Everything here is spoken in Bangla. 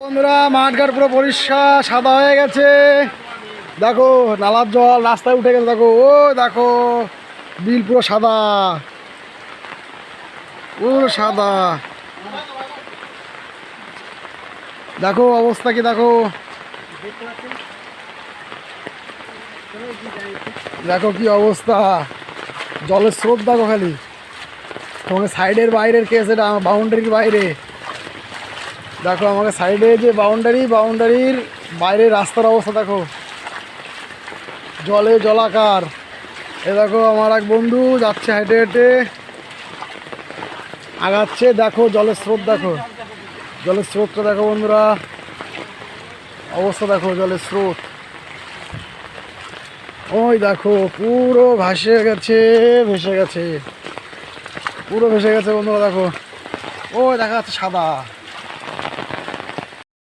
বন্ধুরা মাঠঘাট পুরো পরিষ্কার সাদা হয়ে গেছে। দেখো নালার জল রাস্তায় উঠে গেছে। দেখো ও দেখো বিল পুরো সাদা, পুরো সাদা। দেখো অবস্থা কি, দেখো দেখো কি অবস্থা, জলের স্রোত দেখো খালি। তোমাকে সাইডের বাইরের কেস, এটা বাউন্ডারির বাইরে। দেখো আমাকে সাইডে যে বাউন্ডারির বাইরে রাস্তার অবস্থা দেখো, জলে জলাকার। এ দেখো আমার এক বন্ধু যাচ্ছে হেঁটে হেঁটে আগাচ্ছে। দেখো জলের স্রোত, দেখো জলের স্রোতটা দেখো বন্ধুরা, অবস্থা দেখো জলের স্রোত। ওই দেখো পুরো ভেসে গেছে পুরো ভেসে গেছে বন্ধুরা। দেখো ওই দেখা যাচ্ছে সাদা।